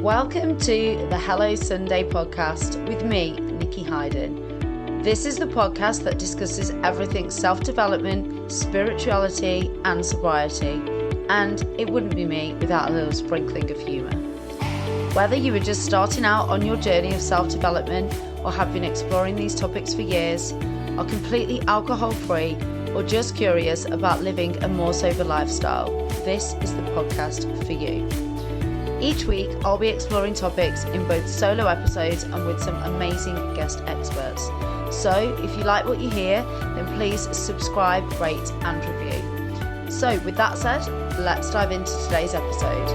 Welcome to the Hello Sunday podcast with me, Nikki Hayden. This is the podcast that discusses everything self-development, spirituality and sobriety, and it wouldn't be me without a little sprinkling of humour. Whether you are just starting out on your journey of self-development or have been exploring these topics for years, are completely alcohol-free or just curious about living a more sober lifestyle, this is the podcast for you. Each week, I'll be exploring topics in both solo episodes and with some amazing guest experts. So if you like what you hear, then please subscribe, rate and review. So with that said, let's dive into today's episode.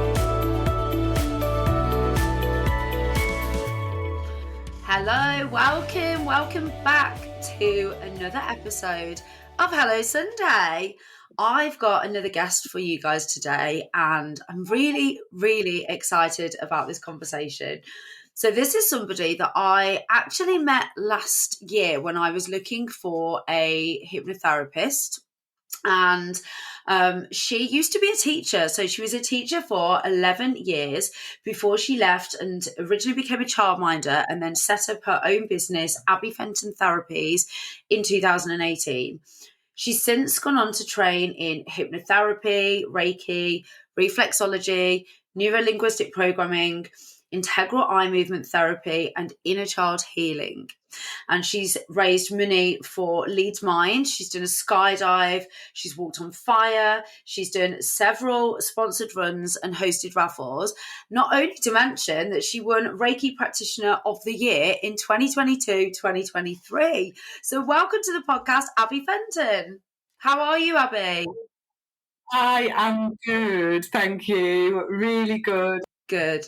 Hello, welcome back to another episode of Hello Sunday. I've got another guest for you guys today, and I'm really excited about this conversation. So this is somebody that I actually met last year when I was looking for a hypnotherapist, and she used to be a teacher. So she was a teacher for 11 years before she left and originally became a childminder and then set up her own business, Abi Fenton Therapies, in 2018. She's since gone on to train in hypnotherapy, Reiki, reflexology, neuro-linguistic programming, integral eye movement therapy, and inner child healing. And she's raised money for Leeds Mind. She's done a skydive. She's walked on fire. She's done several sponsored runs and hosted raffles. Not only to mention that she won Reiki Practitioner of the Year in 2022-2023. So welcome to the podcast, Abi Fenton. How are you, Abi? I am good, thank you. Really good. Good.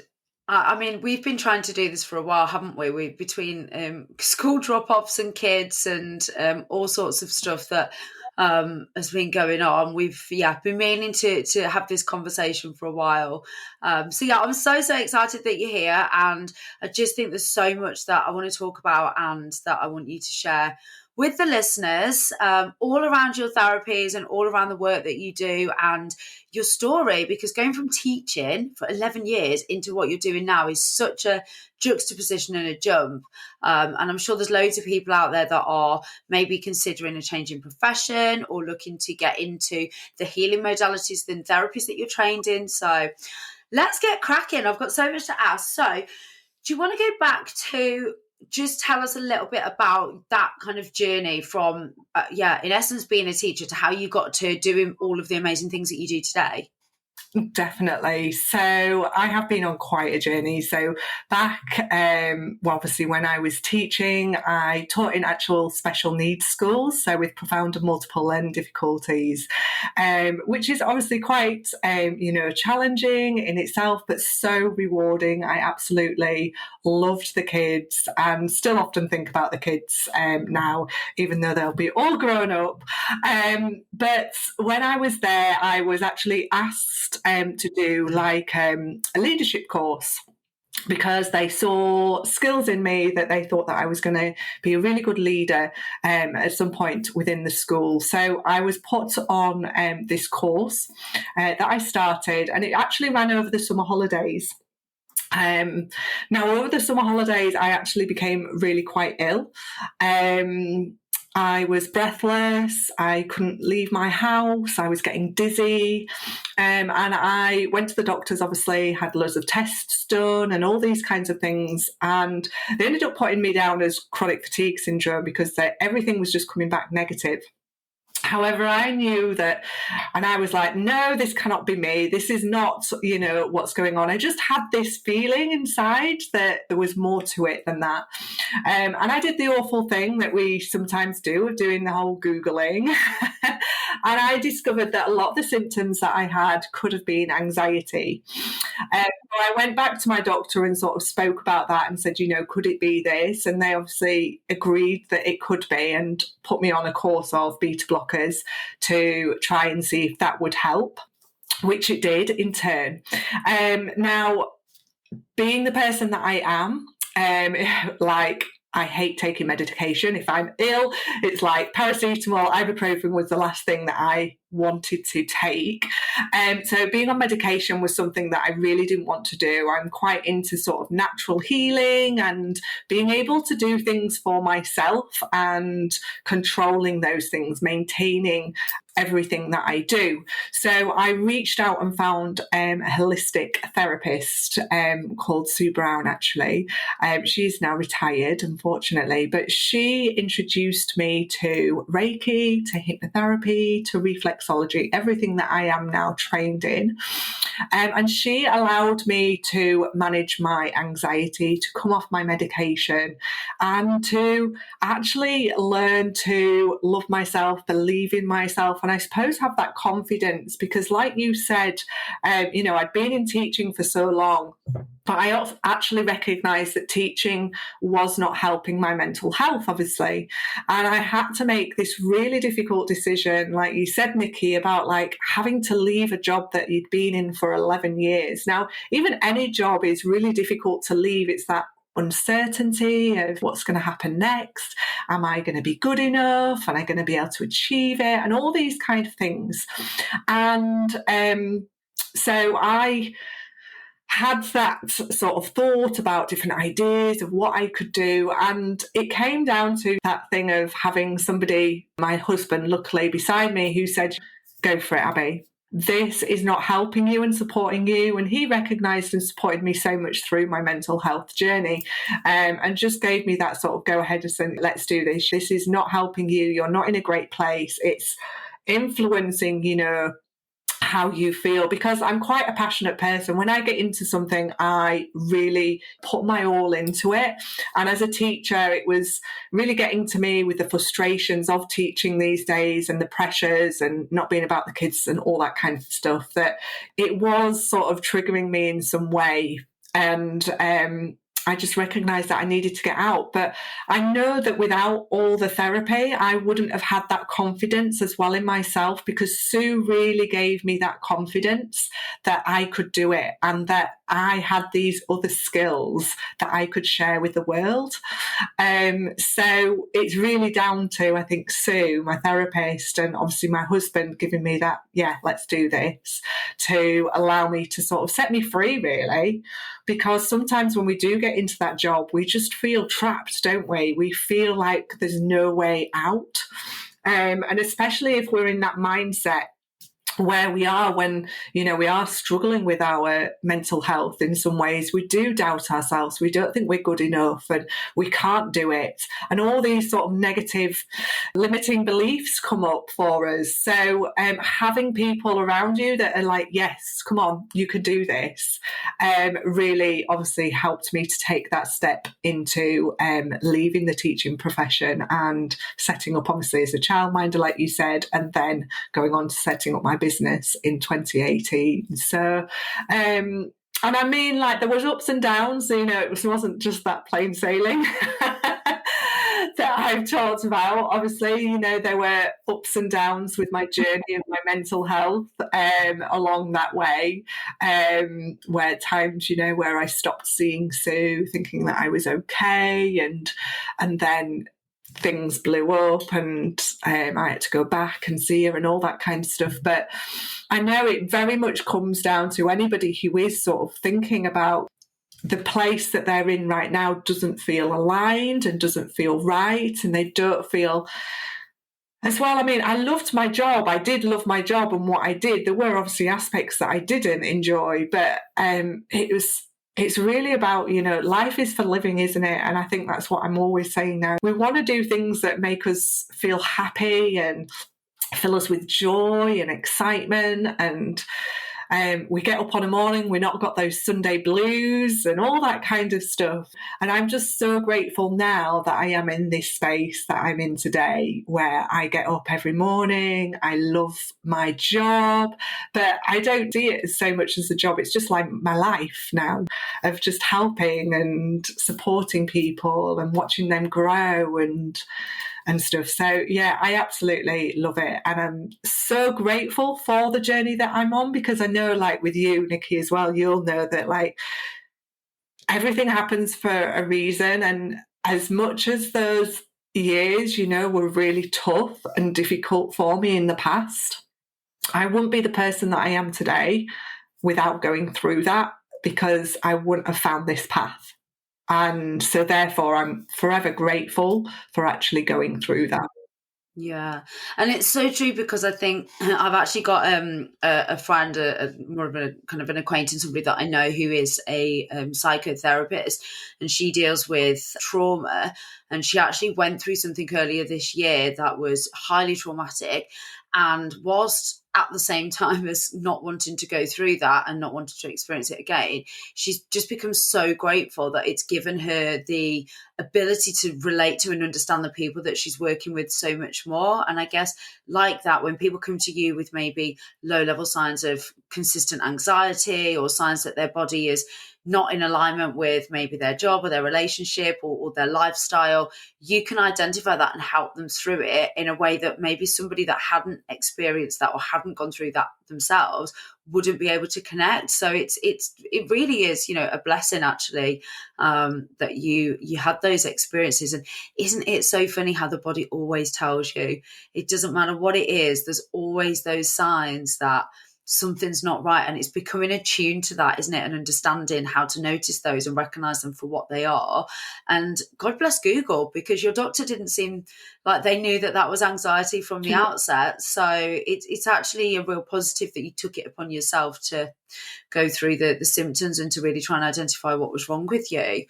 I mean, we've been trying to do this for a while, haven't we? We between school drop-offs and kids and all sorts of stuff that has been going on. We've been meaning to have this conversation for a while. I'm so excited that you're here, and I just think there's so much that I want to talk about and that I want you to share with the listeners, all around your therapies and all around the work that you do and your story, because going from teaching for 11 years into what you're doing now is such a juxtaposition and a jump. And I'm sure there's loads of people out there that are maybe considering a change in profession or looking to get into the healing modalities and therapies that you're trained in. So let's get cracking. I've got so much to ask. So do you want to go back to just tell us a little bit about that kind of journey from, in essence, being a teacher to how you got to doing all of the amazing things that you do today? Definitely. So I have been on quite a journey. So back, obviously when I was teaching, I taught in actual special needs schools, so with profound and multiple learning difficulties, which is obviously quite, challenging in itself, but so rewarding. I absolutely loved the kids and still often think about the kids now, even though they'll be all grown up. But when I was there, I was actually asked to do like a leadership course, because they saw skills in me that they thought that I was going to be a really good leader at some point within the school. So I was put on this course that I started, and it actually ran over the summer holidays. Now, over the summer holidays, I actually became really quite ill. I was breathless, I couldn't leave my house, I was getting dizzy, and I went to the doctors, obviously, had loads of tests done and all these kinds of things, and they ended up putting me down as chronic fatigue syndrome because everything was just coming back negative. However, I knew that, and I was like, no, this cannot be me. This is not, what's going on. I just had this feeling inside that there was more to it than that. And I did the awful thing that we sometimes do of doing the whole Googling. And I discovered that a lot of the symptoms that I had could have been anxiety. So I went back to my doctor and sort of spoke about that and said, could it be this? And they obviously agreed that it could be and put me on a course of beta blockers to try and see if that would help, which it did in turn. Now, being the person that I am, I hate taking medication. If I'm ill, it's like paracetamol, ibuprofen was the last thing that I wanted to take. So being on medication was something that I really didn't want to do. I'm quite into sort of natural healing and being able to do things for myself and controlling those things, maintaining everything that I do. So I reached out and found a holistic therapist called Sue Brown, actually. She's now retired, unfortunately, but she introduced me to Reiki, to hypnotherapy, to reflexology, everything that I am now trained in. And she allowed me to manage my anxiety, to come off my medication, and to actually learn to love myself, believe in myself, and I suppose have that confidence, because like you said, I'd been in teaching for so long, but I actually recognised that teaching was not helping my mental health, obviously. And I had to make this really difficult decision, like you said, Nikki, about like having to leave a job that you'd been in for 11 years. Now, even any job is really difficult to leave. It's that uncertainty of what's going to happen next. Am I going to be good enough? Am I going to be able to achieve it? And all these kind of things. And so I had that sort of thought about different ideas of what I could do. And it came down to that thing of having somebody, my husband, luckily beside me, who said, go for it, Abi. This is not helping you and supporting you. And he recognised and supported me so much through my mental health journey, and just gave me that sort of go ahead and said, let's do this. This is not helping you. You're not in a great place. It's influencing, how you feel, because I'm quite a passionate person. When I get into something, I really put my all into it. And as a teacher, it was really getting to me with the frustrations of teaching these days and the pressures and not being about the kids and all that kind of stuff, that it was sort of triggering me in some way. And I just recognised that I needed to get out. But I know that without all the therapy, I wouldn't have had that confidence as well in myself, because Sue really gave me that confidence that I could do it and that I had these other skills that I could share with the world. So it's really down to, I think, Sue, my therapist, and obviously my husband giving me that, yeah, let's do this, to allow me to sort of set me free, really. Because sometimes when we do get into that job, we just feel trapped, don't we? We feel like there's no way out. And especially if we're in that mindset where we are when, we are struggling with our mental health in some ways, we do doubt ourselves. We don't think we're good enough and we can't do it. And all these sort of negative limiting beliefs come up for us. So having people around you that are like, yes, come on, you can do this, really obviously helped me to take that step into leaving the teaching profession and setting up, obviously, as a childminder, like you said, and then going on to setting up my business in 2018. So and I mean, like, there was ups and downs, it wasn't just that plain sailing that I've talked about. Obviously, there were ups and downs with my journey of my mental health along that way, where times, where I stopped seeing Sue, thinking that I was okay, and then things blew up and I had to go back and see her and all that kind of stuff. But I know it very much comes down to anybody who is sort of thinking about the place that they're in right now doesn't feel aligned and doesn't feel right, and they don't feel as well. I mean, I loved my job. I did love my job and what I did. There were obviously aspects that I didn't enjoy, but it's really about, life is for living, isn't it? And I think that's what I'm always saying now. We want to do things that make us feel happy and fill us with joy and excitement, and we get up on a morning, we're not got those Sunday blues and all that kind of stuff. And I'm just so grateful now that I am in this space that I'm in today, where I get up every morning. I love my job, but I don't see it as so much as a job. It's just like my life now, of just helping and supporting people and watching them grow and stuff. So yeah, I absolutely love it. And I'm so grateful for the journey that I'm on, because I know, like with you, Nikki, as well, you'll know that like everything happens for a reason. And as much as those years, were really tough and difficult for me in the past, I wouldn't be the person that I am today without going through that, because I wouldn't have found this path. And so therefore I'm forever grateful for actually going through that. Yeah, and it's so true, because I think I've actually got a friend, more of a kind of an acquaintance, somebody that I know who is a psychotherapist, and she deals with trauma, and she actually went through something earlier this year that was highly traumatic, and whilst at the same time as not wanting to go through that and not wanting to experience it again, she's just become so grateful that it's given her the ability to relate to and understand the people that she's working with so much more. And I guess, like that, when people come to you with maybe low level signs of consistent anxiety, or signs that their body is not in alignment with maybe their job or their relationship, or their lifestyle, you can identify that and help them through it in a way that maybe somebody that hadn't experienced that or hadn't gone through that themselves wouldn't be able to connect. So it really is, a blessing, actually, that you had those experiences. And isn't it so funny how the body always tells you? It doesn't matter what it is, there's always those signs that something's not right, and it's becoming attuned to that, isn't it? And understanding how to notice those and recognize them for what they are. And God bless Google, because your doctor didn't seem like they knew that that was anxiety from the outset. So it's actually a real positive that you took it upon yourself to go through the symptoms and to really try and identify what was wrong with you.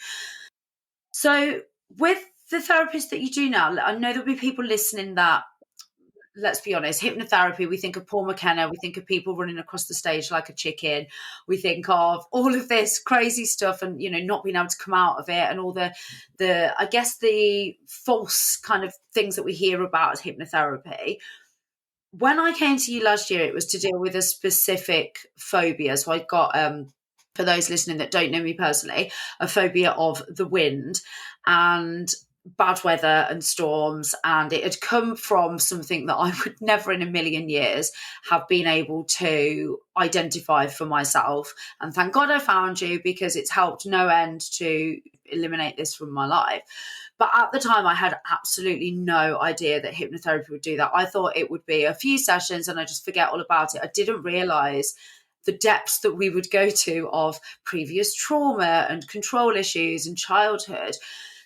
So with the therapist that you do now, I know there'll be people listening that, let's be honest, hypnotherapy, we think of Paul McKenna, we think of people running across the stage like a chicken, we think of all of this crazy stuff and, not being able to come out of it, and all the I guess the false kind of things that we hear about as hypnotherapy. When I came to you last year, it was to deal with a specific phobia. So I got, for those listening that don't know me personally, a phobia of the wind and bad weather and storms, and it had come from something that I would never in a million years have been able to identify for myself. And thank God I found you, because it's helped no end to eliminate this from my life. But at the time, I had absolutely no idea that hypnotherapy would do that. I thought it would be a few sessions and I just forget all about it. I didn't realize the depths that we would go to of previous trauma and control issues and childhood.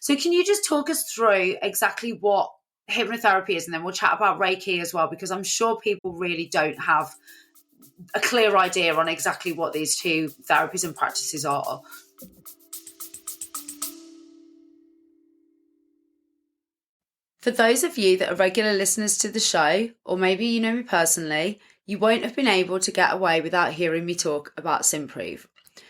So can you just talk us through exactly what hypnotherapy is, and then we'll chat about Reiki as well, because I'm sure people really don't have a clear idea on exactly what these two therapies and practices are. For those of you that are regular listeners to the show, or maybe you know me personally, you won't have been able to get away without hearing me talk about Simprove.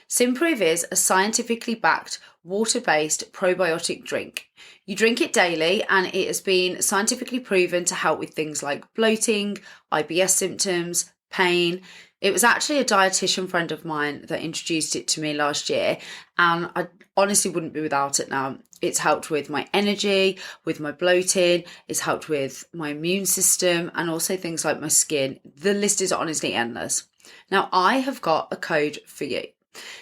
Simprove is a scientifically backed, water-based probiotic drink. You drink it daily, and it has been scientifically proven to help with things like bloating, IBS symptoms, pain. It was actually a dietitian friend of mine that introduced it to me last year, and I honestly wouldn't be without it now. It's helped with my energy, with my bloating, it's helped with my immune system, and also things like my skin. The list is honestly endless. Now, I have got a code for you.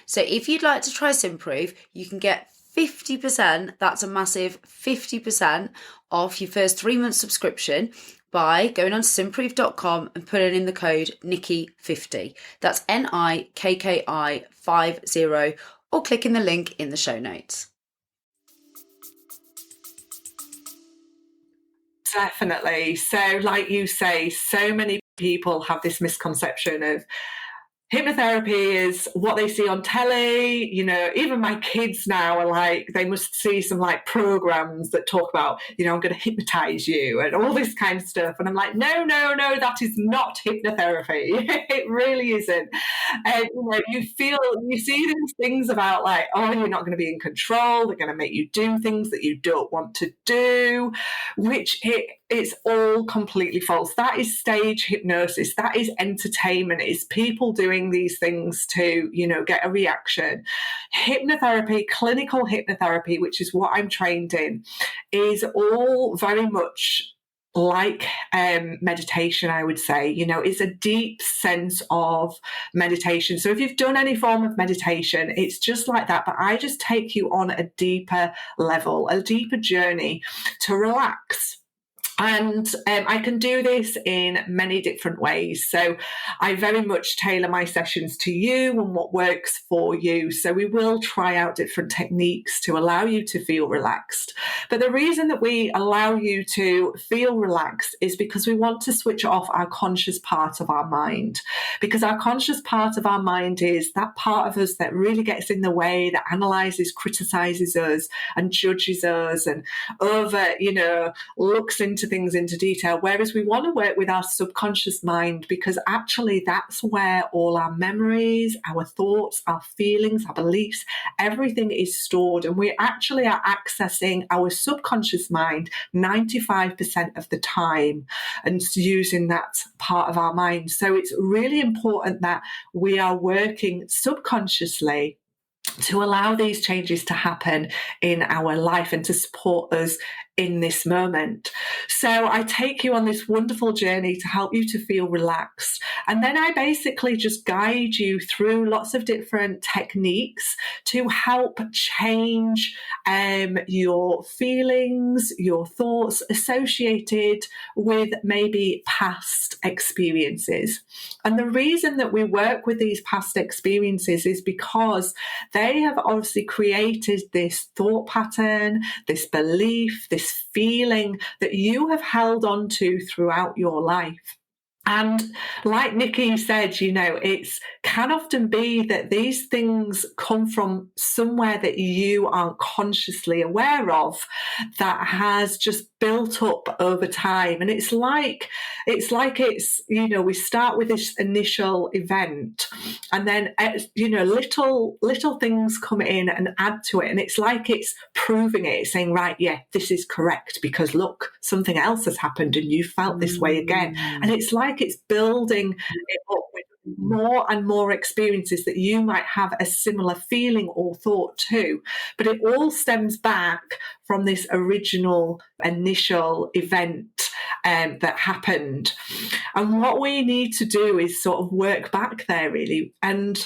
So if you'd like to try Simprove, you can get 50%, that's a massive 50% off your first 3-month subscription by going on to simprove.com and putting in the code Nikki50. That's NIKKI 50, or clicking the link in the show notes. Definitely. So like you say, so many people have this misconception of hypnotherapy is what they see on telly. Even my kids now are like, they must see some like programs that talk about, I'm going to hypnotize you and all this kind of stuff. And I'm like, no, that is not hypnotherapy. It really isn't. And, you see these things about like, oh, you're not going to be in control. They're going to make you do things that you don't want to do, which it's all completely false. That is stage hypnosis. That is entertainment. It's people doing these things to, get a reaction. Hypnotherapy, clinical hypnotherapy, which is what I'm trained in, is all very much like meditation, I would say. It's a deep sense of meditation. So if you've done any form of meditation, it's just like that. But I just take you on a deeper level, a deeper journey to relax. And I can do this in many different ways. So I very much tailor my sessions to you and what works for you. So we will try out different techniques to allow you to feel relaxed. But the reason that we allow you to feel relaxed is because we want to switch off our conscious part of our mind. Because our conscious part of our mind is that part of us that really gets in the way, that analyzes, criticizes us and judges us and looks into things into detail, whereas we want to work with our subconscious mind, because actually that's where all our memories, our thoughts, our feelings, our beliefs, everything is stored, and we actually are accessing our subconscious mind 95% of the time and using that part of our mind. So it's really important that we are working subconsciously to allow these changes to happen in our life and to support us in this moment. So I take you on this wonderful journey to help you to feel relaxed. And then I basically just guide you through lots of different techniques to help change your feelings, your thoughts associated with maybe past experiences. And the reason that we work with these past experiences is because they have obviously created this thought pattern, this belief, this feeling that you have held on to throughout your life. And like Nikki said, it can often be that these things come from somewhere that you aren't consciously aware of, that has just built up over time. And it's like we start with this initial event, and then little things come in and add to it, and it's like it's proving it. It's saying, right, yeah, this is correct, because look, something else has happened and you felt this way again. And it's like it's building it up with more and more experiences that you might have a similar feeling or thought to. But it all stems back from this original initial event that happened. And what we need to do is sort of work back there, really. And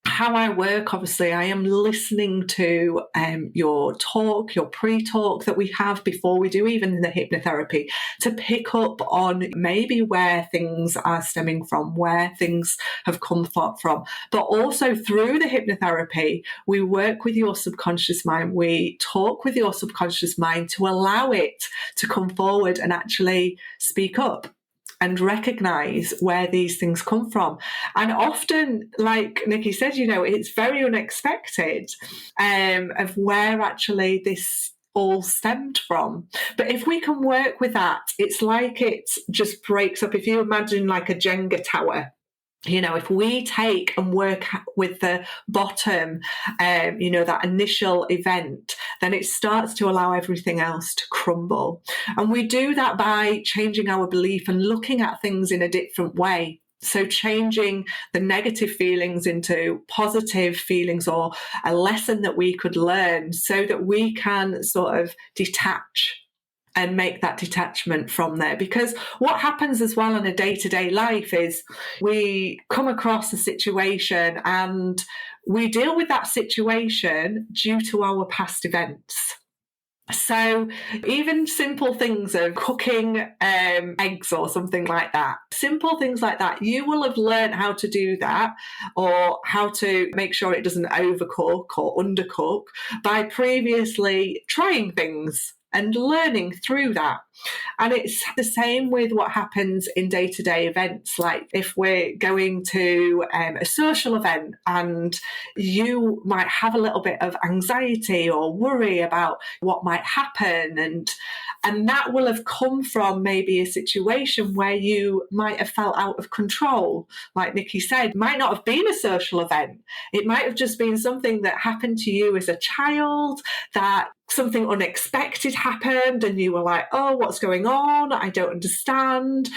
how I work, obviously, I am listening to your talk, your pre-talk that we have before we do even the hypnotherapy, to pick up on maybe where things are stemming from, where things have come from. But also through the hypnotherapy, we work with your subconscious mind. We talk with your subconscious mind to allow it to come forward and actually speak up and recognize where these things come from. And often, like Nikki said, it's very unexpected of where actually this all stemmed from. But if we can work with that, it's like it just breaks up. If you imagine like a Jenga tower, if we take and work with the bottom, that initial event, then it starts to allow everything else to crumble. And we do that by changing our belief and looking at things in a different way. So changing the negative feelings into positive feelings, or a lesson that we could learn, so that we can sort of detach and make that detachment from there. Because what happens as well in a day-to-day life is we come across a situation and we deal with that situation due to our past events. So even simple things of cooking eggs or something like that, simple things like that, you will have learned how to do that, or how to make sure it doesn't overcook or undercook, by previously trying things and learning through that. And it's the same with what happens in day-to-day events. Like if we're going to a social event and you might have a little bit of anxiety or worry about what might happen, and that will have come from maybe a situation where you might have felt out of control. Like Nikki said, it might not have been a social event. It might have just been something that happened to you as a child, that something unexpected happened and you were like, oh, what's going on? I don't understand.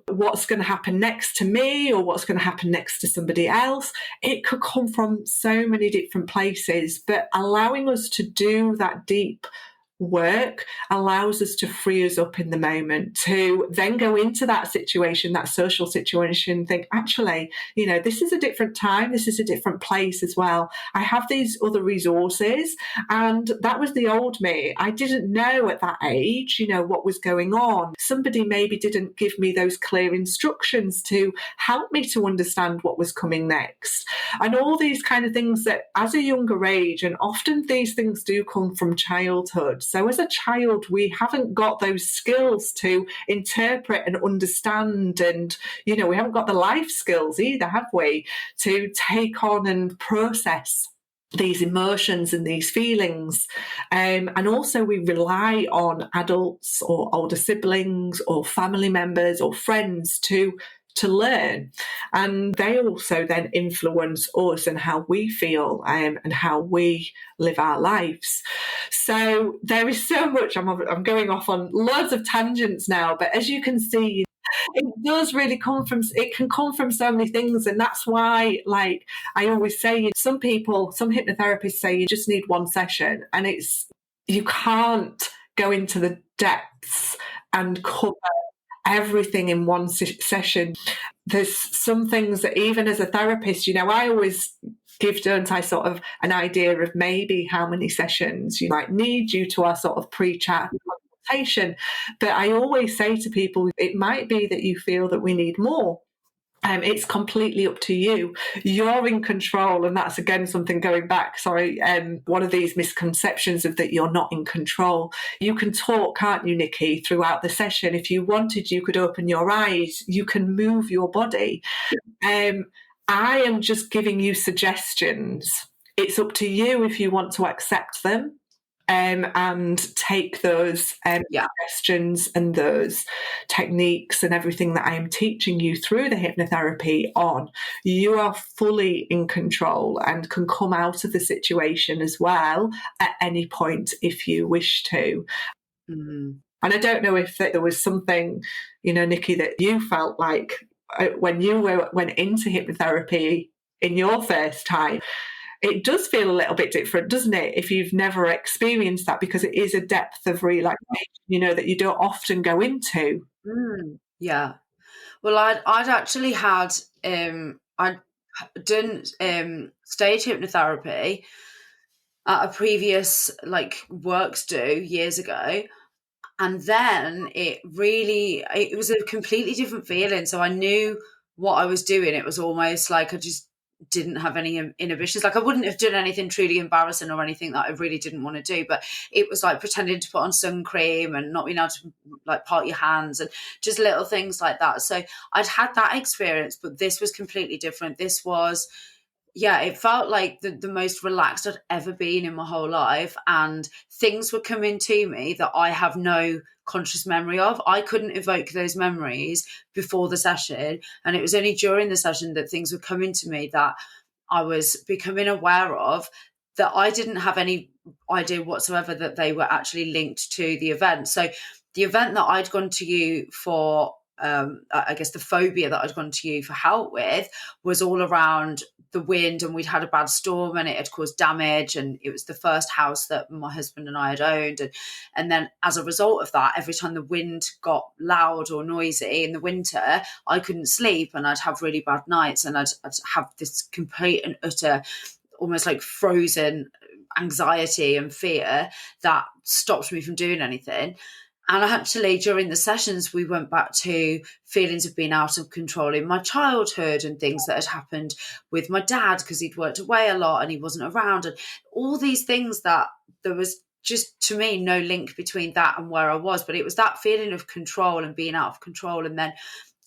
What's going to happen next to me, or what's going to happen next to somebody else? It could come from so many different places, but allowing us to do that deep work allows us to free us up in the moment to then go into that situation, that social situation, think, actually, this is a different time, this is a different place as well. I have these other resources, and that was the old me. I didn't know at that age, what was going on. Somebody maybe didn't give me those clear instructions to help me to understand what was coming next. And all these kind of things that as a younger age, and often these things do come from childhood. So as a child, we haven't got those skills to interpret and understand. And, we haven't got the life skills either, have we? To take on and process these emotions and these feelings. And also we rely on adults or older siblings or family members or friends to learn, and they also then influence us and how we feel and how we live our lives. So there is so much. I'm going off on loads of tangents now, but as you can see, it does really it can come from so many things. And that's why, like I always say, some hypnotherapists say you just need one session, and you can't go into the depths and cover everything in one session. There's some things that even as a therapist, I always give, don't I, sort of an idea of maybe how many sessions you might need due to our sort of pre-chat consultation. But I always say to people, it might be that you feel that we need more. It's completely up to you. You're in control. And that's, again, something going back, one of these misconceptions of that you're not in control. You can talk, can't you, Nikki, throughout the session. If you wanted, you could open your eyes. You can move your body. I am just giving you suggestions. It's up to you if you want to accept them. And take those suggestions and those techniques and everything that I am teaching you through the hypnotherapy on. You are fully in control and can come out of the situation as well at any point if you wish to. Mm-hmm. And I don't know if there was something, Nikki, that you felt like when you went into hypnotherapy in your first time. It does feel a little bit different, doesn't it, if you've never experienced that, because it is a depth of relaxation, that you don't often go into. Yeah. Well, I'd actually had I'd done stage hypnotherapy at a previous works do years ago, and then it was a completely different feeling. So I knew what I was doing. It was almost like I just didn't have any inhibitions. Like I wouldn't have done anything truly embarrassing or anything that I really didn't want to do, but it was like pretending to put on sun cream and not being able to part your hands and just little things like that. So I'd had that experience, but this was completely different. This was, it felt like the most relaxed I'd ever been in my whole life, and things were coming to me that I have no conscious memory of. I couldn't evoke those memories before the session, and it was only during the session that things were coming to me that I was becoming aware of, that I didn't have any idea whatsoever that they were actually linked to the event. So the event that I'd gone to you for, I guess the phobia that I'd gone to you for help with, was all around the wind, and we'd had a bad storm and it had caused damage, and it was the first house that my husband and I had owned, and then as a result of that, every time the wind got loud or noisy in the winter, I couldn't sleep, and I'd have really bad nights, and I'd have this complete and utter, almost like frozen anxiety and fear that stopped me from doing anything. And actually, during the sessions, we went back to feelings of being out of control in my childhood and things that had happened with my dad because he'd worked away a lot and he wasn't around, and all these things that there was just, to me, no link between that and where I was. But it was that feeling of control and being out of control. And then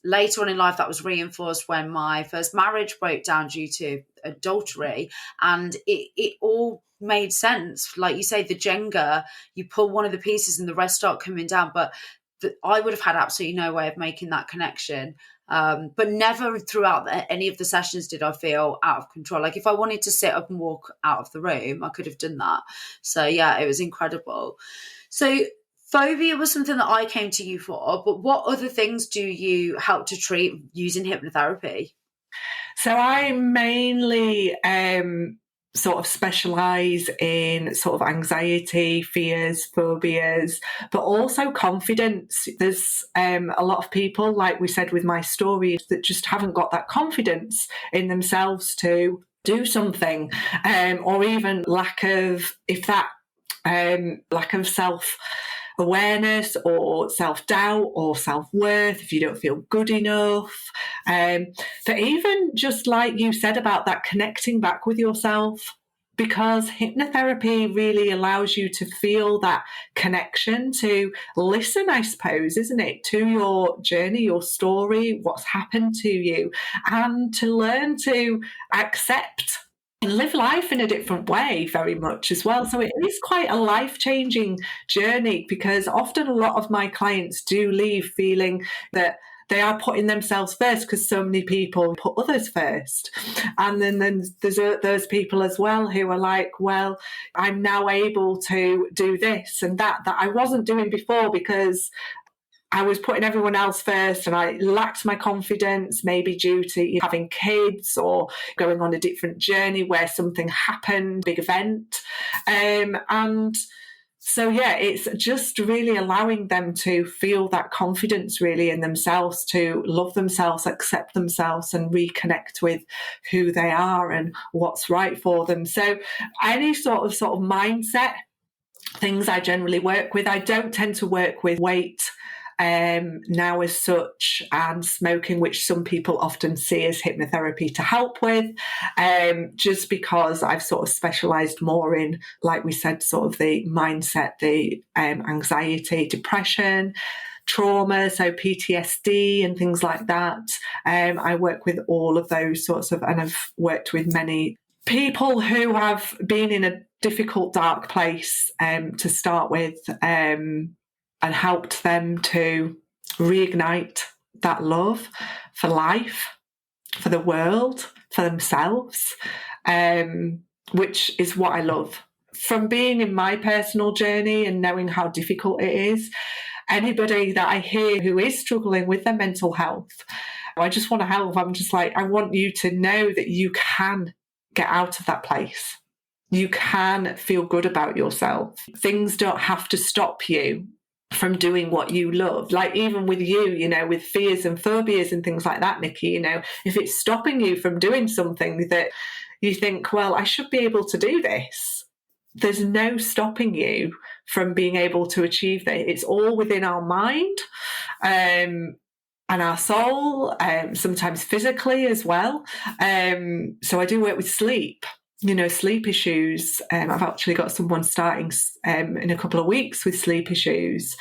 later on in life, that was reinforced when my first marriage broke down due to adultery, and it all made sense. Like you say, the Jenga, you pull one of the pieces and the rest start coming down, but I would have had absolutely no way of making that connection. But never throughout any of the sessions did I feel out of control. Like if I wanted to sit up and walk out of the room, I could have done that. So it was incredible. So phobia was something that I came to you for, but what other things do you help to treat using hypnotherapy? So I mainly sort of specialize in sort of anxiety, fears, phobias, but also confidence. There's a lot of people, like we said with my story, that just haven't got that confidence in themselves to do something, or even lack of self awareness or self-doubt or self-worth, if you don't feel good enough, that even just like you said about that connecting back with yourself, because hypnotherapy really allows you to feel that connection, to listen, I suppose, isn't it, to your journey, your story, what's happened to you, and to learn to accept and live life in a different way very much as well. So it is quite a life-changing journey, because often a lot of my clients do leave feeling that they are putting themselves first, because so many people put others first. And then there's those people as well who are like, well, I'm now able to do this and that I wasn't doing before because I was putting everyone else first and I lacked my confidence, maybe due to having kids or going on a different journey where something happened, big event. And so, yeah, it's just really allowing them to feel that confidence really in themselves, to love themselves, accept themselves, and reconnect with who they are and what's right for them. So any sort of mindset things I generally work with. I don't tend to work with weight now as such, and smoking, which some people often see as hypnotherapy to help with, just because I've sort of specialised more in, like we said, sort of the mindset, the anxiety, depression, trauma, so PTSD and things like that. I work with all of those sorts of, and I've worked with many people who have been in a difficult, dark place to start with, and helped them to reignite that love for life, for the world, for themselves, which is what I love. From being in my personal journey and knowing how difficult it is, anybody that I hear who is struggling with their mental health, I just want to help. I'm just like, I want you to know that you can get out of that place. You can feel good about yourself. Things don't have to stop you from doing what you love. Like even with you, with fears and phobias and things like that, Nikki, if it's stopping you from doing something that you think, well, I should be able to do this, there's no stopping you from being able to achieve that. It's all within our mind and our soul, sometimes physically as well. So I do work with sleep. Sleep issues. I've actually got someone starting in a couple of weeks with sleep issues.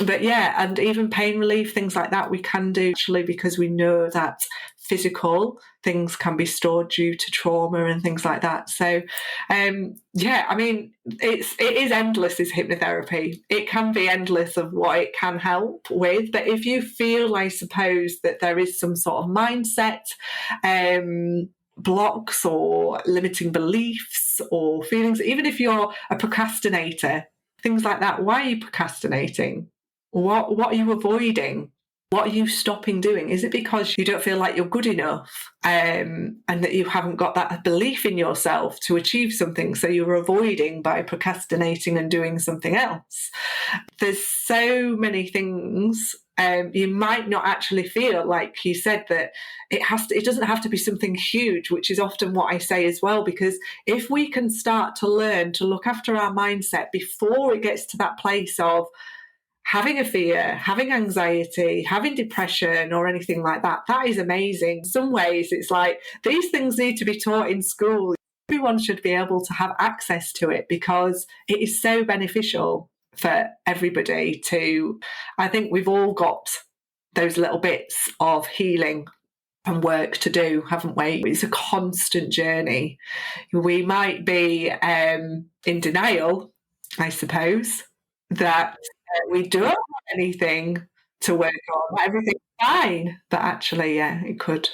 But yeah, and even pain relief, things like that we can do actually, because we know that physical things can be stored due to trauma and things like that. So yeah, I mean, it is endless, is hypnotherapy. It can be endless of what it can help with. But if you feel, I suppose, that there is some sort of mindset blocks or limiting beliefs or feelings, even if you're a procrastinator, things like that, why are you procrastinating? What are you avoiding? What are you stopping doing? Is it because you don't feel like you're good enough, and that you haven't got that belief in yourself to achieve something, so you're avoiding by procrastinating and doing something else? There's so many things. You might not actually feel, like you said, that it doesn't have to be something huge, which is often what I say as well, because if we can start to learn to look after our mindset before it gets to that place of having a fear, having anxiety, having depression or anything like that, that is amazing. In some ways, it's like these things need to be taught in school. Everyone should be able to have access to it, because it is so beneficial for everybody to, I think we've all got those little bits of healing and work to do, haven't we? It's a constant journey. We might be in denial, I suppose, that we don't have anything to work on, everything's fine, but actually, yeah, it could.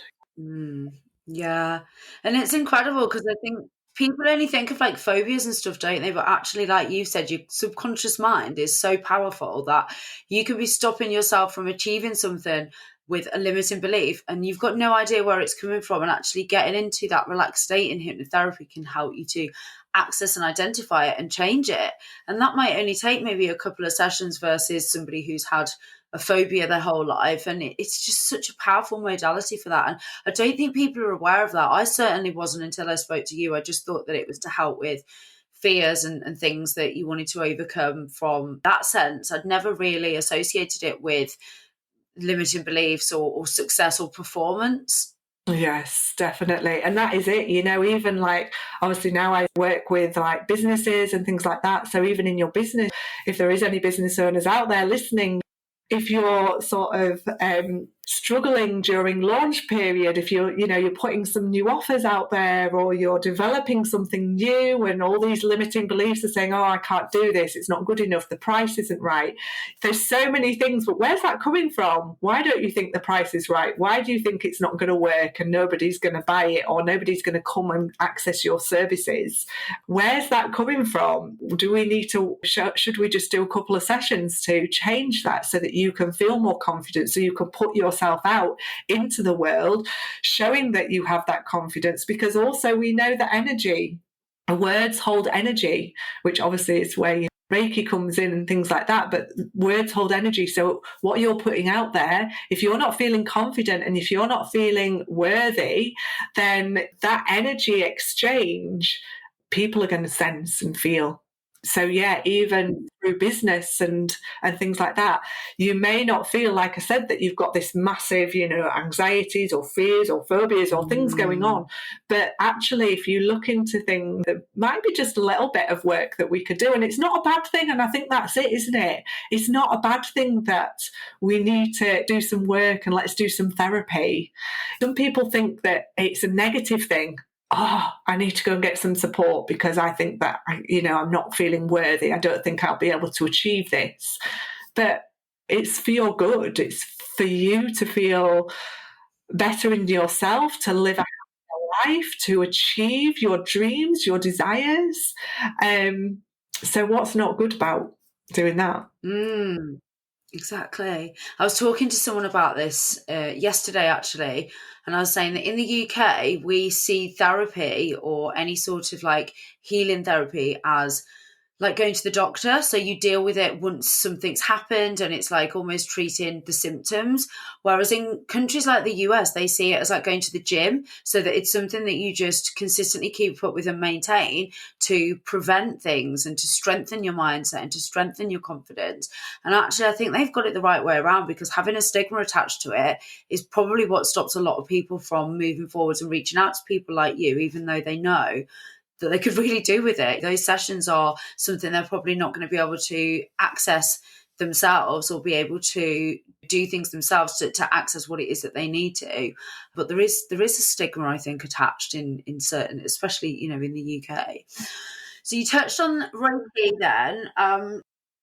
Yeah, and it's incredible because I think people only think of like phobias and stuff, don't they? But actually, like you said, your subconscious mind is so powerful that you could be stopping yourself from achieving something with a limiting belief and you've got no idea where it's coming from, and actually getting into that relaxed state in hypnotherapy can help you to access and identify it and change it. And that might only take maybe a couple of sessions versus somebody who's had a phobia their whole life. And it's just such a powerful modality for that. And I don't think people are aware of that. I certainly wasn't until I spoke to you. I just thought that it was to help with fears and things that you wanted to overcome from that sense. I'd never really associated it with limiting beliefs or success or performance. Yes, definitely. And that is it. Even like, obviously now I work with like businesses and things like that. So even in your business, if there is any business owners out there listening, if you're sort of struggling during launch period, if you're putting some new offers out there, or you're developing something new and all these limiting beliefs are saying, oh, I can't do this, it's not good enough, the price isn't right. There's so many things, but where's that coming from? Why don't you think the price is right? Why do you think it's not going to work and nobody's going to buy it, or nobody's going to come and access your services? Where's that coming from? Do we need to, should we just do a couple of sessions to change that so that you can feel more confident, so you can put yourself out into the world, showing that you have that confidence? Because also we know that energy, words hold energy, which obviously is where Reiki comes in and things like that, but words hold energy. So what you're putting out there, if you're not feeling confident and if you're not feeling worthy, then that energy exchange, people are going to sense and feel. So yeah, even through business and things like that, you may not feel, like I said, that you've got this massive, anxieties or fears or phobias or things going on. But actually, if you look into things, there might be just a little bit of work that we could do. And it's not a bad thing. And I think that's it, isn't it? It's not a bad thing that we need to do some work and let's do some therapy. Some people think that it's a negative thing. Oh, I need to go and get some support because I think that, I'm not feeling worthy. I don't think I'll be able to achieve this. But it's for your good. It's for you to feel better in yourself, to live a happier life, to achieve your dreams, your desires. So what's not good about doing that? Exactly. I was talking to someone about this yesterday, actually, and I was saying that in the UK, we see therapy or any sort of like healing therapy as like going to the doctor. So you deal with it once something's happened and it's like almost treating the symptoms. Whereas in countries like the US, they see it as like going to the gym, so that it's something that you just consistently keep up with and maintain to prevent things and to strengthen your mindset and to strengthen your confidence. And actually, I think they've got it the right way around, because having a stigma attached to it is probably what stops a lot of people from moving forwards and reaching out to people like you, even though they know that they could really do with it. Those sessions are something they're probably not going to be able to access themselves or be able to do things themselves to access what it is that they need to. But there is a stigma, I think, attached in certain, especially, in the UK. So you touched on Reiki then.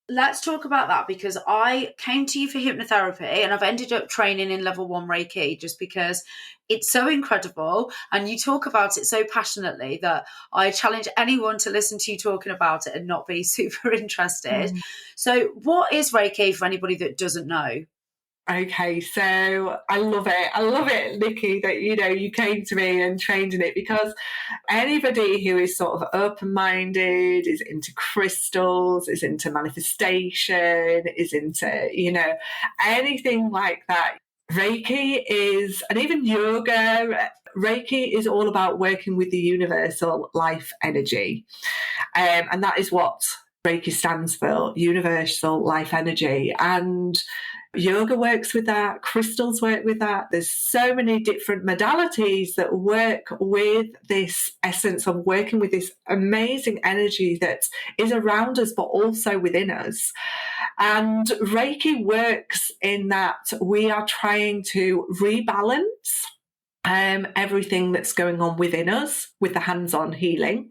Let's talk about that, because I came to you for hypnotherapy and I've ended up training in level 1 Reiki just because it's so incredible and you talk about it so passionately that I challenge anyone to listen to you talking about it and not be super interested. So what is Reiki for anybody that doesn't know? Okay, so I love it, Nikki, that you came to me and trained in it, because anybody who is sort of open-minded, is into crystals, is into manifestation, is into anything like that, Reiki is, and even yoga, Reiki is all about working with the universal life energy, and that is what Reiki stands for, universal life energy. And yoga works with that, crystals work with that. There's so many different modalities that work with this essence of working with this amazing energy that is around us, but also within us. And Reiki works in that we are trying to rebalance everything that's going on within us with the hands-on healing.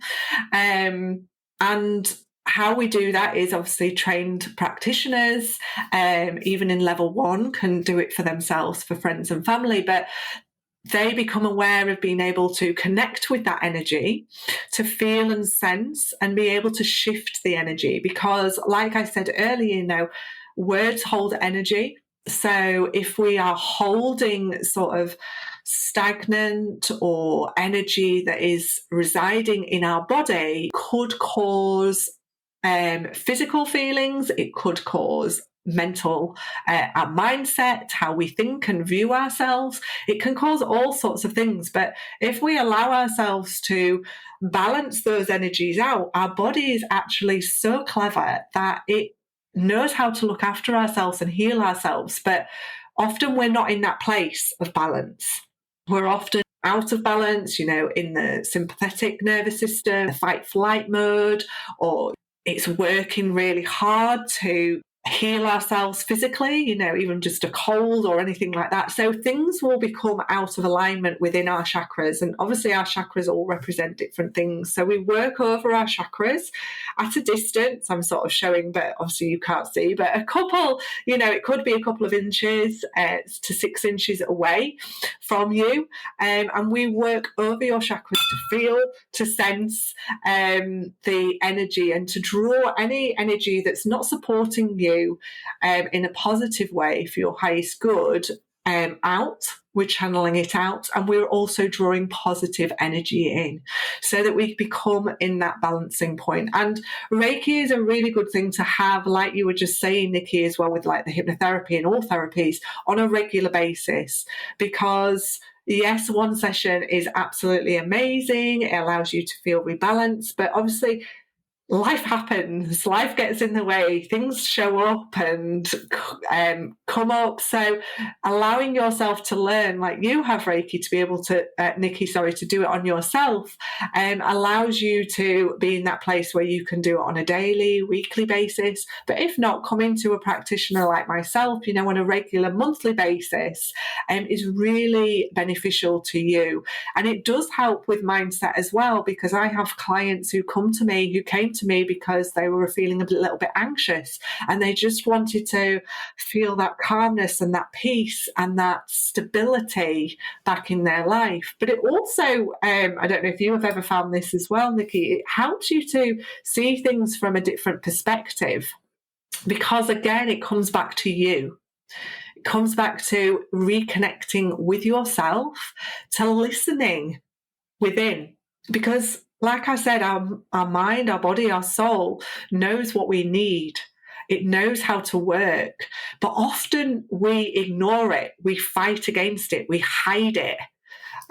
And how we do that is obviously trained practitioners, even in level 1, can do it for themselves, for friends and family, but they become aware of being able to connect with that energy, to feel and sense and be able to shift the energy. Because like I said earlier, words hold energy. So if we are holding sort of stagnant or energy that is residing in our body, could cause physical feelings, it could cause mental, our mindset, how we think and view ourselves. It can cause all sorts of things. But if we allow ourselves to balance those energies out, our body is actually so clever that it knows how to look after ourselves and heal ourselves. But often we're not in that place of balance. We're often out of balance, in the sympathetic nervous system, the fight flight mode, or it's working really hard to heal ourselves physically, even just a cold or anything like that. So things will become out of alignment within our chakras. And obviously our chakras all represent different things. So we work over our chakras at a distance. I'm sort of showing, but obviously you can't see, but a couple, it could be a couple of inches to 6 inches away from you. And we work over your chakras to feel, to sense the energy, and to draw any energy that's not supporting you in a positive way for your highest good out. We're channeling it out, and we're also drawing positive energy in so that we become in that balancing point. And Reiki is a really good thing to have, like you were just saying, Nikki, as well, with like the hypnotherapy and all therapies on a regular basis, because yes, one session is absolutely amazing. It allows you to feel rebalanced, but obviously life happens, life gets in the way, things show up and come up. So allowing yourself to learn, like you have Reiki, to be able to, Nikki, to do it on yourself, allows you to be in that place where you can do it on a daily, weekly basis. But if not, coming to a practitioner like myself, on a regular monthly basis, is really beneficial to you. And it does help with mindset as well, because I have clients who came to me because they were feeling a little bit anxious, and they just wanted to feel that calmness and that peace and that stability back in their life. But it also, I don't know if you have ever found this as well, Nikki, it helps you to see things from a different perspective, because again, it comes back to you. It comes back to reconnecting with yourself, to listening within, because like I said, our mind, our body, our soul knows what we need. It knows how to work, but often we ignore it. We fight against it. We hide it.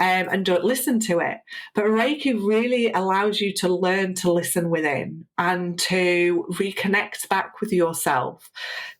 And don't listen to it. But Reiki really allows you to learn to listen within and to reconnect back with yourself,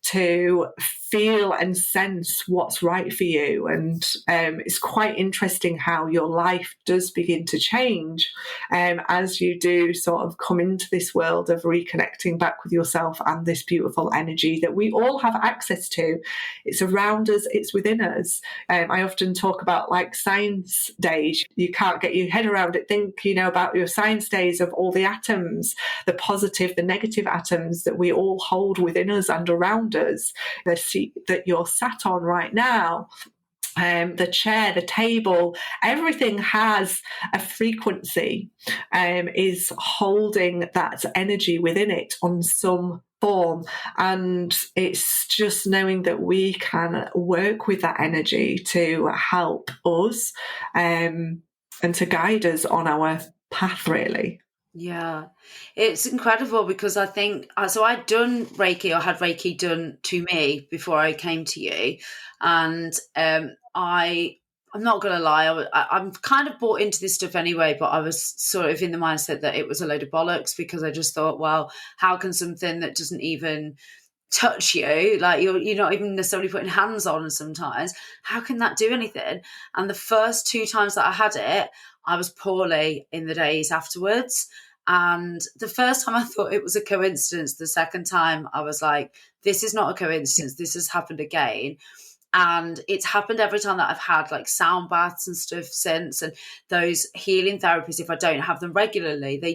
to feel and sense what's right for you. And it's quite interesting how your life does begin to change as you do sort of come into this world of reconnecting back with yourself and this beautiful energy that we all have access to. It's around us, it's within us. I often talk about like science days. You can't get your head around it. Think, about your science days of all the atoms, the positive, the negative atoms that we all hold within us and around us. The seat that you're sat on right now, the chair, the table, everything has a frequency, is holding that energy within it on some form. And it's just knowing that we can work with that energy to help us and to guide us on our path, really. Yeah, it's incredible because I think so. I'd done Reiki, or had Reiki done to me before I came to you, and I'm not gonna lie, I'm kind of bought into this stuff anyway, but I was sort of in the mindset that it was a load of bollocks, because I just thought, well, how can something that doesn't even touch you, like you're not even necessarily putting hands on sometimes, how can that do anything? And the first 2 times that I had it, I was poorly in the days afterwards. And the first time I thought it was a coincidence. The second time I was like, this is not a coincidence. This has happened again. And it's happened every time that I've had like sound baths and stuff since. And those healing therapies, if I don't have them regularly, they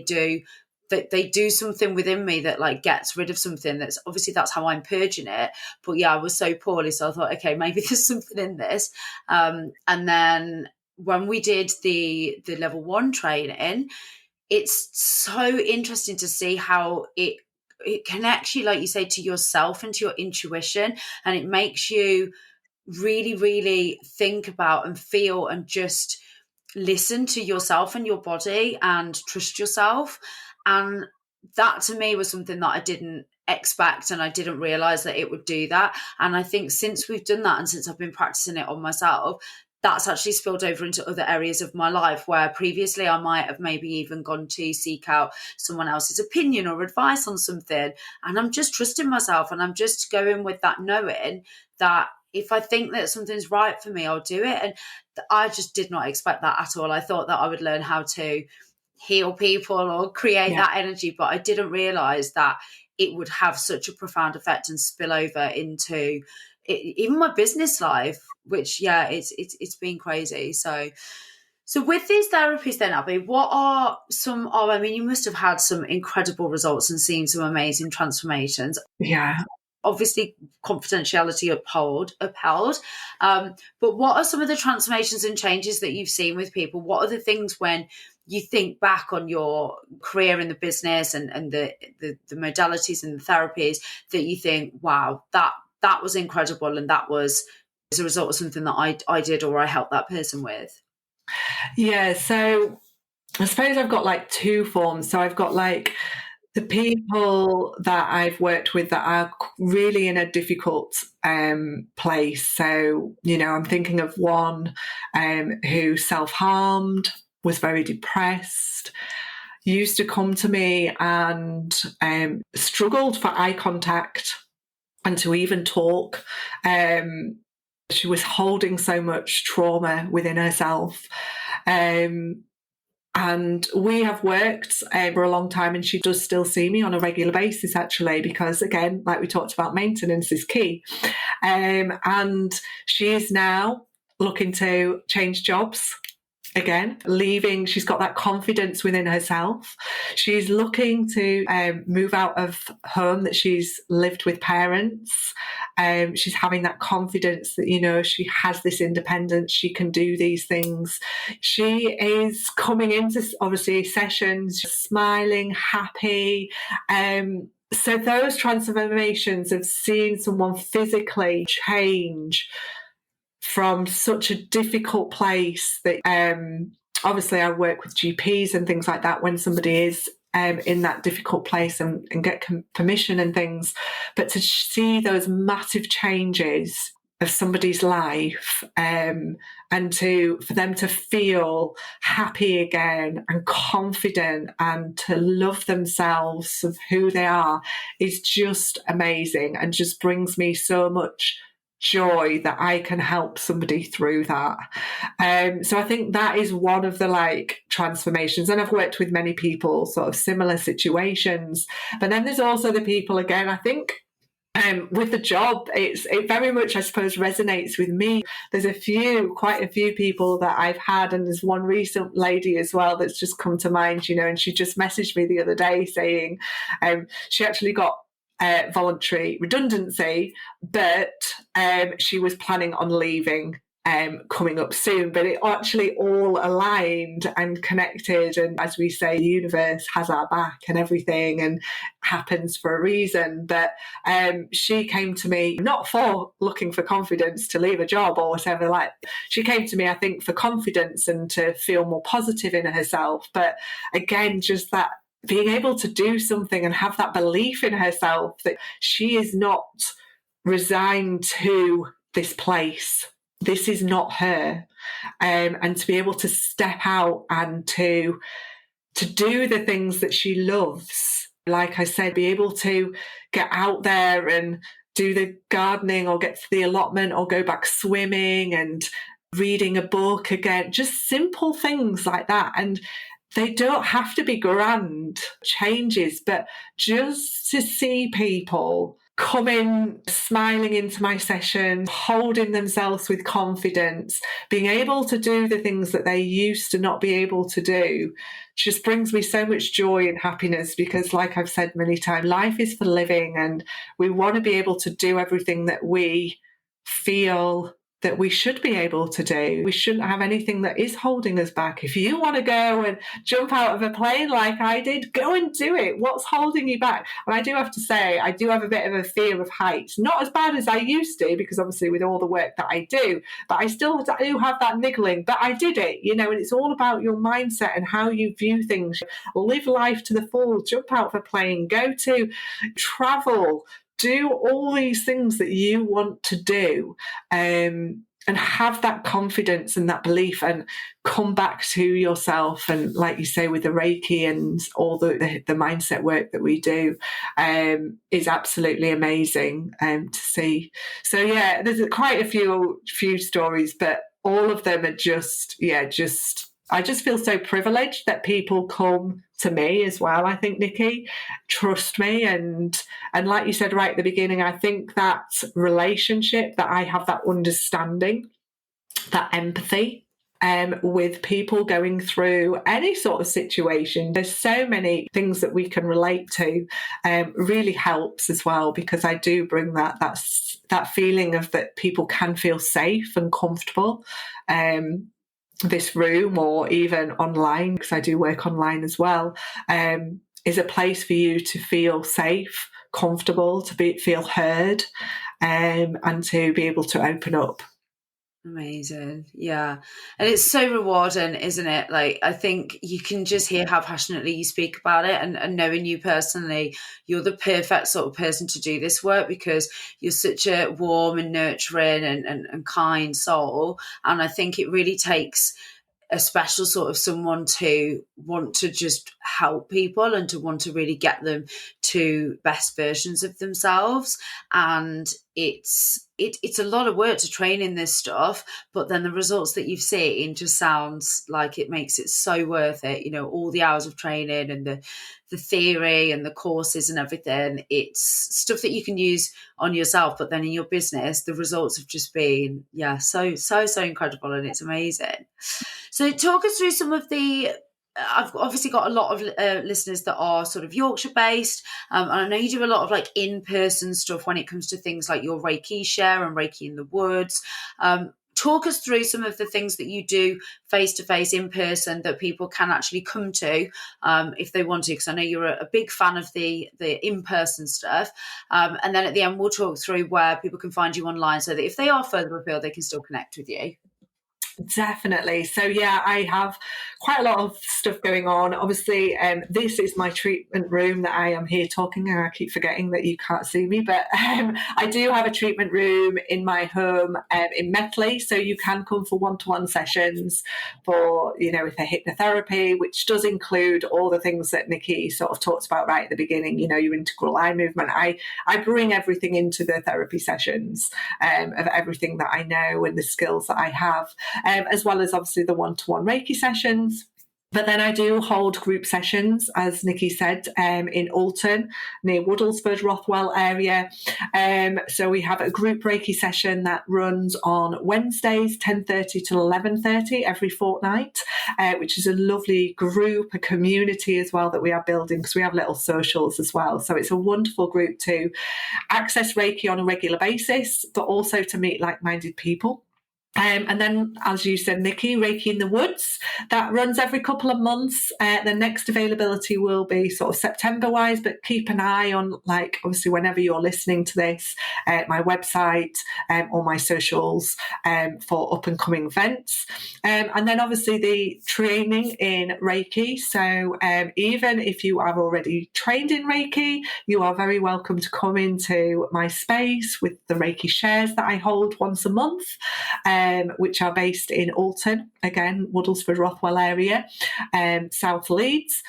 do something within me that like gets rid of something. That's obviously, that's how I'm purging it. But yeah, I was so poorly, so I thought, okay, maybe there's something in this. And then when we did the level 1 training, it's so interesting to see how it it connects you, like you say, to yourself and to your intuition, and it makes you really, really think about and feel and just listen to yourself and your body and trust yourself. And that to me was something that I didn't expect, and I didn't realize that it would do that. And I think since we've done that and since I've been practicing it on myself, that's actually spilled over into other areas of my life where previously I might have maybe even gone to seek out someone else's opinion or advice on something. And I'm just trusting myself, and I'm just going with that, knowing that if I think that something's right for me, I'll do it. And I just did not expect that at all. I thought that I would learn how to heal people or create that energy, but I didn't realize that it would have such a profound effect and spill over into even my business life, which it's been crazy. So with these therapies then, Abby, what are some of, I mean, you must have had some incredible results and seen some amazing transformations. Yeah. Obviously confidentiality upheld. But what are some of the transformations and changes that you've seen with people? What are the things when you think back on your career in the business and the modalities and the therapies that you think, wow, that was incredible, and that was as a result of something that I did or I helped that person with? Yeah, so I suppose I've got like two forms. So I've got like the people that I've worked with that are really in a difficult place. So, I'm thinking of one who self-harmed, was very depressed, used to come to me and struggled for eye contact and to even talk. She was holding so much trauma within herself. And we have worked for a long time, and she does still see me on a regular basis, actually, because, again, like we talked about, maintenance is key. And she is now looking to change jobs again, leaving. She's got that confidence within herself. She's looking to move out of home that she's lived with parents. She's having that confidence that, she has this independence, she can do these things. She is coming into, obviously, sessions smiling, happy. So those transformations of seeing someone physically change from such a difficult place that obviously I work with GPs and things like that when somebody is in that difficult place and get permission and things, but to see those massive changes of somebody's life and for them to feel happy again and confident and to love themselves of who they are is just amazing and just brings me so much joy that I can help somebody through that. So I think that is one of the transformations. And I've worked with many people, sort of similar situations. But then there's also the people, again, I think with the job, it very much, I suppose, resonates with me. There's quite a few people that I've had, and there's one recent lady as well that's just come to mind, and she just messaged me the other day saying she actually got voluntary redundancy, but she was planning on leaving coming up soon. But it actually all aligned and connected, and as we say, the universe has our back and everything and happens for a reason. But she came to me not for looking for confidence to leave a job or whatever, she came to me, I think, for confidence and to feel more positive in herself. But again, just that being able to do something and have that belief in herself that she is not resigned to this place. This is not her. And to be able to step out and to do the things that she loves. Like I said, be able to get out there and do the gardening or get to the allotment or go back swimming and reading a book again. Just simple things like that. And they don't have to be grand changes, but just to see people coming, smiling into my session, holding themselves with confidence, being able to do the things that they used to not be able to do, just brings me so much joy and happiness because, like I've said many times, life is for living and we want to be able to do everything that we feel that we should be able to do. We shouldn't have anything that is holding us back. If you want to go and jump out of a plane like I did, go and do it. What's holding you back? And I do have to say, I do have a bit of a fear of heights. Not as bad as I used to, because obviously with all the work that I do, but I still do have that niggling. But I did it, and it's all about your mindset and how you view things. Live life to the full, jump out of a plane, go to travel, do all these things that you want to do, and have that confidence and that belief, and come back to yourself. And like you say, with the Reiki and all the mindset work that we do, is absolutely amazing to see. So yeah, there's quite a few stories, but all of them are just I just feel so privileged that people come to me as well. I think, Nikki, trust me. And like you said right at the beginning, I think that relationship, that I have that understanding, that empathy with people going through any sort of situation. There's so many things that we can relate to, really helps as well, because I do bring that feeling of that people can feel safe and comfortable. This room, or even online, because I do work online as well, is a place for you to feel safe, comfortable, to feel heard, and to be able to open up. Amazing. Yeah. And it's so rewarding, isn't it? Like, I think you can just hear how passionately you speak about it, and knowing you personally, you're the perfect sort of person to do this work, because you're such a warm and nurturing and kind soul. And I think it really takes a special sort of someone to want to just help people and to want to really get them to best versions of themselves. And it's a lot of work to train in this stuff, but then the results that you've seen just sounds like it makes it so worth it. All the hours of training and the theory and the courses and everything, it's stuff that you can use on yourself, but then in your business, the results have just been, so incredible, and it's amazing. So talk us through some of I've obviously got a lot of listeners that are sort of Yorkshire based, and I know you do a lot of like in-person stuff when it comes to things like your Reiki share and Reiki in the Woods. Talk us through some of the things that you do face-to-face, in person, that people can actually come to if they want to, because I know you're a big fan of the in-person stuff. And then at the end, we'll talk through where people can find you online, so that if they are further afield, they can still connect with you. Definitely. So yeah, I have quite a lot of stuff going on. Obviously, this is my treatment room that I am here talking, and I keep forgetting that you can't see me, but I do have a treatment room in my home in Metley, so you can come for one-to-one sessions for, with a hypnotherapy, which does include all the things that Nikki sort of talked about right at the beginning, your integral eye movement. I bring everything into the therapy sessions, of everything that I know and the skills that I have. As well as obviously the one-to-one Reiki sessions. But then I do hold group sessions, as Nikki said, in Alton, near Woodlesford, Rothwell area. So we have a group Reiki session that runs on Wednesdays, 10:30 to 11:30 every fortnight, which is a lovely group, a community as well that we are building, because we have little socials as well. So it's a wonderful group to access Reiki on a regular basis, but also to meet like-minded people. And then, as you said, Nikki, Reiki in the Woods, that runs every couple of months. The next availability will be sort of September-wise, but keep an eye on, obviously, whenever you're listening to this, my website or my socials for up-and-coming events. And then, obviously, the training in Reiki. So even if you are already trained in Reiki, you are very welcome to come into my space with the Reiki shares that I hold once a month. Which are based in Alton, again, Woodlesford, Rothwell area, South Leeds.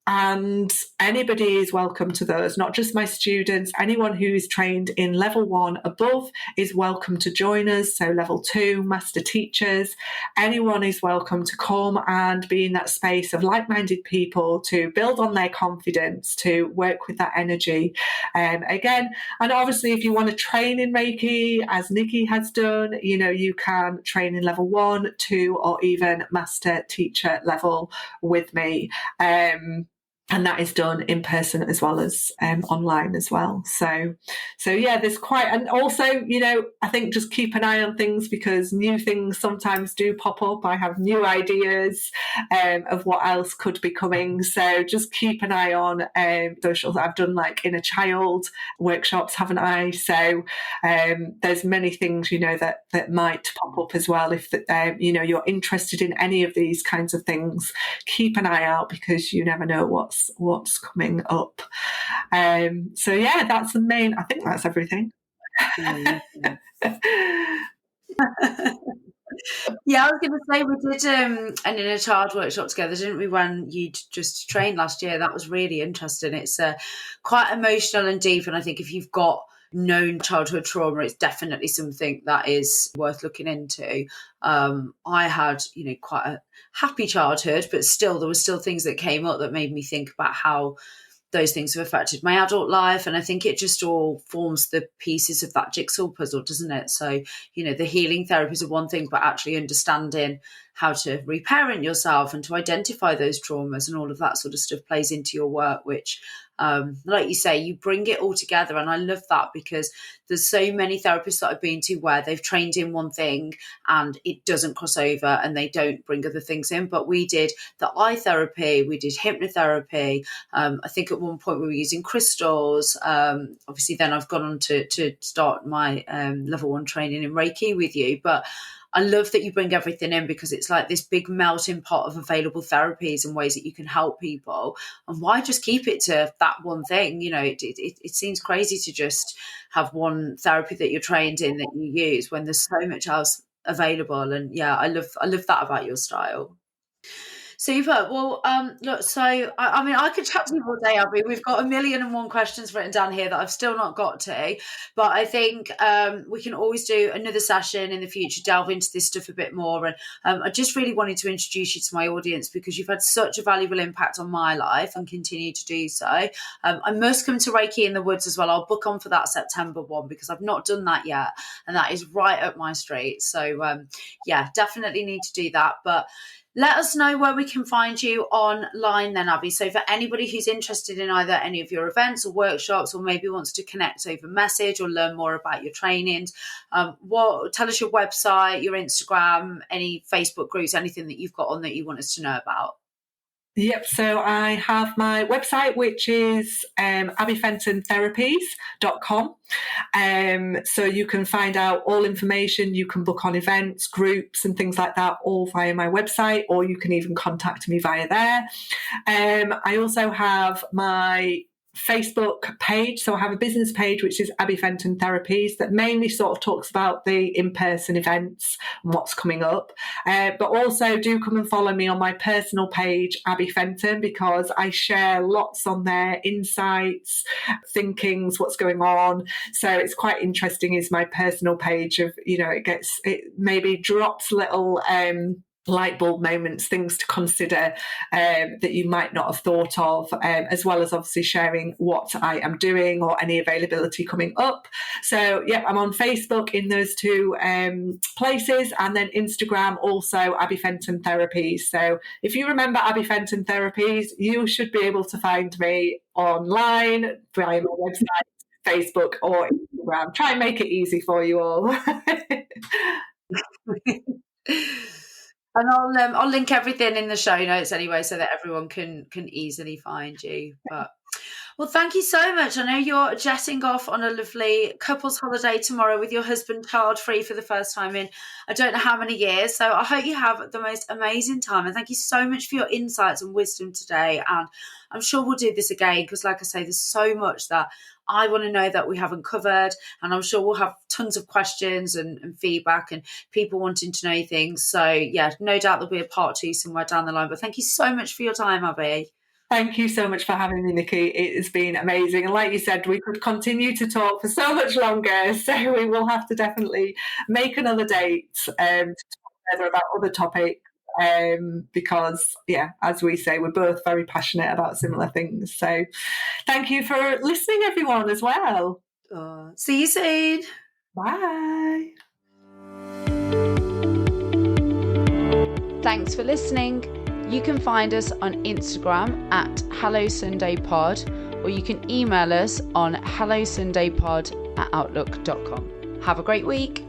And anybody is welcome to those, not just my students. Anyone who is trained in level 1 above is welcome to join us. So level 2, master teachers, anyone is welcome to come and be in that space of like-minded people to build on their confidence, to work with that energy. Again, and obviously if you want to train in Reiki, as Nikki has done, you can train in level 1, 2, or even master teacher level with me. And that is done in person as well as online as well. So yeah, there's quite, and also, I think just keep an eye on things, because new things sometimes do pop up. I have new ideas of what else could be coming. So just keep an eye on socials. I've done like inner child workshops, haven't I? So there's many things, that might pop up as well. If you're interested in any of these kinds of things, keep an eye out, because you never know what's coming up. So yeah, that's the main. I think that's everything. Yeah, I was going to say, we did an inner child workshop together, didn't we, when you just trained last year? That was really interesting. It's quite emotional and deep, and I think if you've got known childhood trauma, it's definitely something that is worth looking into. I had, quite a happy childhood, but still there were still things that came up that made me think about how those things have affected my adult life. And I think it just all forms the pieces of that jigsaw puzzle, doesn't it? So, the healing therapies are one thing, but actually understanding how to reparent yourself and to identify those traumas and all of that sort of stuff plays into your work, which, like you say, you bring it all together. And I love that, because there's so many therapists that I've been to where they've trained in one thing and it doesn't cross over and they don't bring other things in. But we did the eye therapy, we did hypnotherapy. I think at one point we were using crystals. Obviously, then I've gone on to start my level 1 training in Reiki with you. But I love that you bring everything in, because it's like this big melting pot of available therapies and ways that you can help people. And why just keep it to that one thing? It seems crazy to just have one therapy that you're trained in that you use when there's so much else available. And yeah, I love that about your style. Super. Well, look, so I mean, I could chat to you all day, Abby. We've got 1,000,001 questions written down here that I've still not got to, but I think we can always do another session in the future, delve into this stuff a bit more. And I just really wanted to introduce you to my audience, because you've had such a valuable impact on my life and continue to do so. I must come to Reiki in the Woods as well. I'll book on for that September one, because I've not done that yet, and that is right up my street. So yeah, definitely need to do that. But let us know where we can find you online then, Abby. So for anybody who's interested in either any of your events or workshops, or maybe wants to connect over message or learn more about your trainings, tell us your website, your Instagram, any Facebook groups, anything that you've got on that you want us to know about. Yep, so I have my website, which is abifentontherapies.com. So you can find out all information. You can book on events, groups, and things like that, all via my website, or you can even contact me via there. I also have my Facebook page. So I have a business page, which is Abi Fenton Therapies, that mainly sort of talks about the in-person events and what's coming up. But also do come and follow me on my personal page, Abi Fenton, because I share lots on there, insights, thinkings, what's going on. So it's quite interesting, is my personal page of, it maybe drops little light bulb moments, things to consider that you might not have thought of, as well as obviously sharing what I am doing or any availability coming up. So yeah, I'm on Facebook in those two places, and then Instagram also, Abi Fenton Therapies. So if you remember Abi Fenton Therapies, you should be able to find me online via my website, Facebook or Instagram. Try and make it easy for you all. And I'll link everything in the show notes anyway, so that everyone can easily find you. But well, thank you so much. I know you're jetting off on a lovely couples holiday tomorrow with your husband child-free for the first time in I don't know how many years. So I hope you have the most amazing time. And thank you so much for your insights and wisdom today. And I'm sure we'll do this again, because like I say, there's so much that I want to know that we haven't covered. And I'm sure we'll have tons of questions and feedback and people wanting to know things. So yeah, no doubt there'll be a part 2 somewhere down the line. But thank you so much for your time, Abi. Thank you so much for having me, Nikki. It has been amazing. And like you said, we could continue to talk for so much longer. So we will have to definitely make another date to talk further about other topics. Because, yeah, as we say, we're both very passionate about similar things. So thank you for listening, everyone, as well. See you soon. Bye. Thanks for listening. You can find us on Instagram at HelloSundayPod, or you can email us on hellosundaypod@outlook.com. Have a great week.